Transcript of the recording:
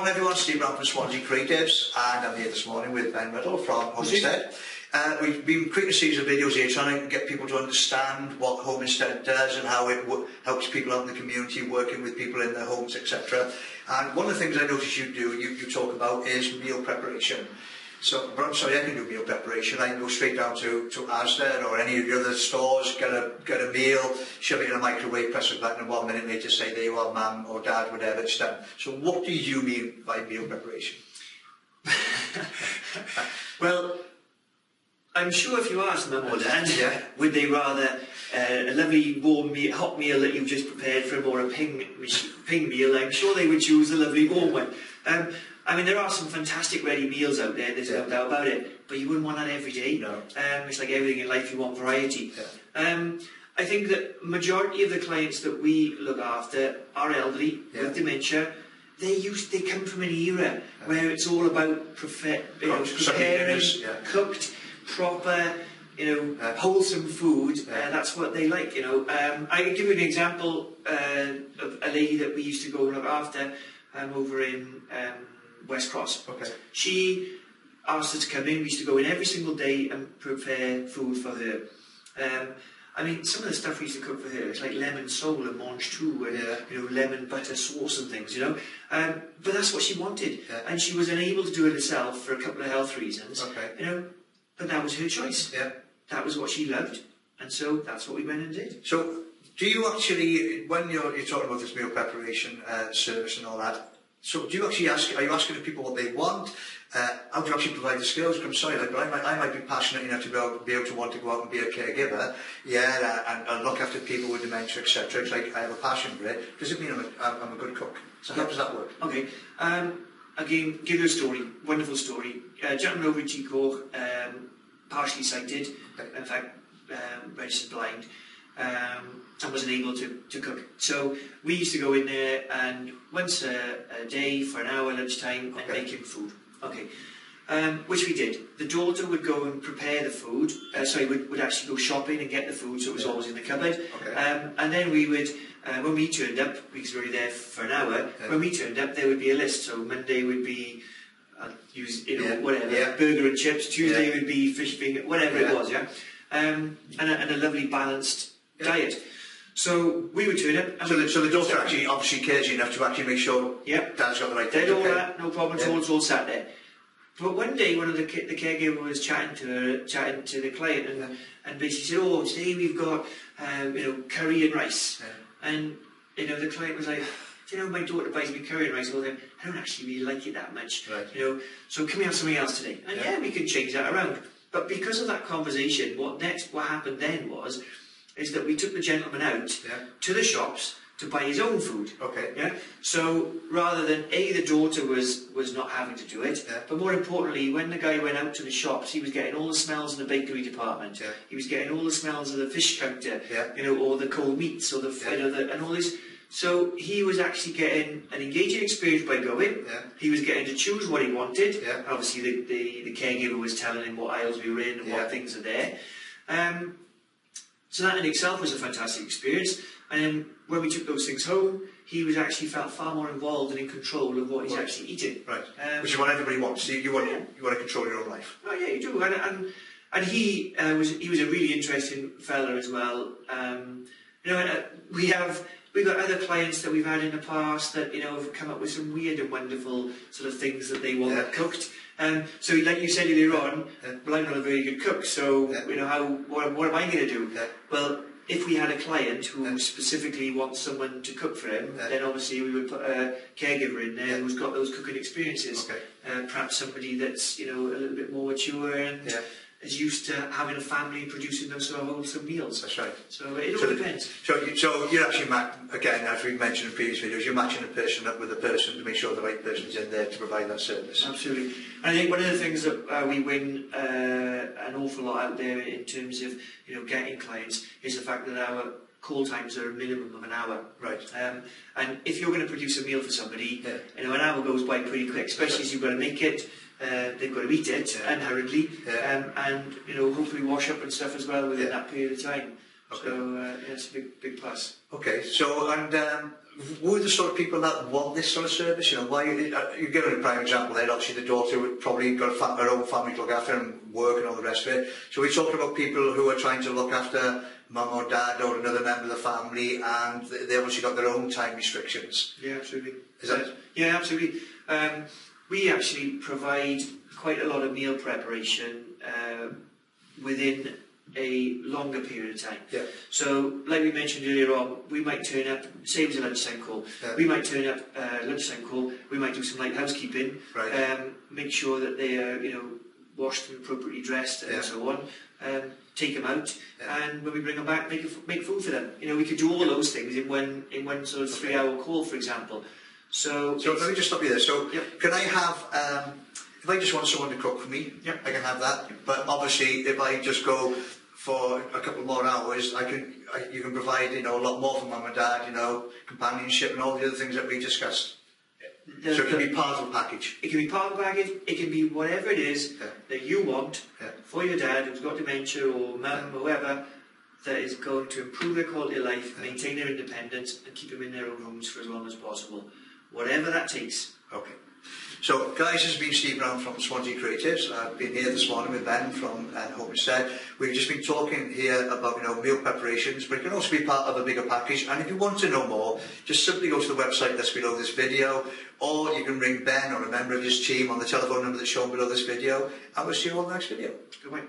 Morning everyone, Steve Brown from Swansea Creatives, and I'm here this morning with Ben Riddle from Homestead. We've been creating a series of videos here trying to get people to understand what Homestead does and how it helps people out in the community, working with people in their homes, etc. And one of the things I noticed you do, you talk about, is meal preparation. So, but I'm sorry, I can do meal preparation. I can go straight down to Asda or any of the other stores, get a meal, shove it in a microwave, press a button, and 1 minute later say, there you are, mum or dad, whatever, it's done. So what do you mean by meal preparation? Well, I'm sure if you ask mum or dad, would they rather a lovely warm meal, hot meal that you've just prepared for them, or a ping meal, I'm sure they would choose a lovely warm one. I mean, there are some fantastic ready meals out there, there's no doubt about it, but you wouldn't want that every day. No. It's like everything in life, you want variety. Yeah. I think that majority of the clients that we look after are elderly with dementia. They come from an era where it's all about preparing, cooked, proper, wholesome food. That's what they like. I can give you an example of a lady that we used to go and look after over in West Cross. Okay. She asked us to come in. We used to go in every single day and prepare food for her. I mean, some of the stuff we used to cook for her, it's like lemon sole and mange tout and lemon butter sauce and things, But that's what she wanted, and she was unable to do it herself for a couple of health reasons. Okay. But that was her choice. Yeah. That was what she loved, and so that's what we went and did. So, do you actually, when you're talking about this meal preparation service and all that? So do you actually are you asking the people what they want? How do you actually provide the skills? Because I'm sorry, I might be passionate enough to be able to want to go out and be a caregiver, and look after people with dementia, etc. It's like I have a passion for it. Does it mean I'm a good cook? So how does that work? Okay. Again, give you a story, wonderful story. Gentleman over in Tico, partially sighted, in fact, registered blind. And wasn't able to cook. So we used to go in there and once a day for an hour lunchtime and make him food. Okay. Which we did. The daughter would go and prepare the food, would actually go shopping and get the food, so it was always in the cupboard. Okay. And then we would, when we turned up, because we were there for an hour, when we turned up there would be a list. So Monday would be, whatever, burger and chips. Tuesday would be fish finger, whatever it was, and a lovely balanced diet. So we would turn up. And so the daughter actually obviously cares enough to actually make sure Dad's got the right thing. Did all that, no problem at all. It's all sat there. But one day, one of the caregiver was chatting to the client, and basically said, "Oh, today we've got curry and rice." Yeah. And the client was like, my daughter buys me curry and rice all the time. I don't actually really like it that much. Right. So can we have something else today? And we can change that around. But because of that conversation, what happened then is that we took the gentleman out to the shops to buy his own food. Okay. Yeah. So rather than the daughter was not having to do it, but more importantly, when the guy went out to the shops, he was getting all the smells in the bakery department. Yeah. He was getting all the smells of the fish counter, or the cold meats, or and all this. So he was actually getting an engaging experience by going. Yeah. He was getting to choose what he wanted. Yeah. Obviously, the caregiver was telling him what aisles we were in and what things are there. So that in itself was a fantastic experience. And then when we took those things home, he was actually felt far more involved and in control of what he's actually eating. Right. Which is what everybody wants. You want to control your own life. Oh yeah, you do. And he was a really interesting fella as well. We've got other clients that we've had in the past that have come up with some weird and wonderful sort of things that they want cooked. So, like you said earlier on, well, I'm not a very good cook, so what am I going to do? Yeah. Well, if we had a client who specifically wants someone to cook for him, then obviously we would put a caregiver in there who's got those cooking experiences. Okay. Perhaps somebody that's a little bit more mature and is used to having a family and producing those sort of wholesome meals. That's right. So it all depends. So you're actually, again, as we've mentioned in previous videos, you're matching a person up with a person to make sure the right person's in there to provide that service. Absolutely. And I think one of the things that we win an awful lot out there in terms of getting clients is the fact that our call times are a minimum of an hour. Right. And if you're going to produce a meal for somebody, an hour goes by pretty quick, especially as you've got to make it. They've got to eat it unhurriedly, and hopefully wash up and stuff as well within that period of time. Okay. So it's a big plus. Okay. So who are the sort of people that want this sort of service? You know, why you're giving a prime example there. Obviously, the daughter would probably got her own family to look after and work and all the rest of it. So we're talking about people who are trying to look after mum or dad or another member of the family, and they obviously got their own time restrictions. Yeah, absolutely. Is that? Yeah, absolutely. We actually provide quite a lot of meal preparation within a longer period of time. Yeah. So, like we mentioned earlier on, we might turn up, say it was a lunchtime call, we might turn up lunchtime call, we might do some light housekeeping, make sure that they are, you know, washed and appropriately dressed and so on, take them out, and when we bring them back, make food for them. You know, we could do all those things in one sort of 3-hour call, for example. So let me just stop you there. So can I have, if I just want someone to cook for me, I can have that. But obviously, if I just go for a couple more hours, you can provide, you know, a lot more for mum and dad, you know, companionship and all the other things that we discussed. So it can be part of the package. It can be part of the package. It can be whatever it is that you want for your dad who's got dementia, or mum, or whoever, that is going to improve their quality of life, maintain their independence, and keep them in their own homes for as long as possible. Whatever that takes. Okay. So, guys, this has been Steve Brown from Swansea Creatives. I've been here this morning with Ben from Homestead. We've just been talking here about, you know, meal preparations, but it can also be part of a bigger package. And if you want to know more, just simply go to the website that's below this video, or you can ring Ben or a member of his team on the telephone number that's shown below this video, and we'll see you all in the next video. Goodbye.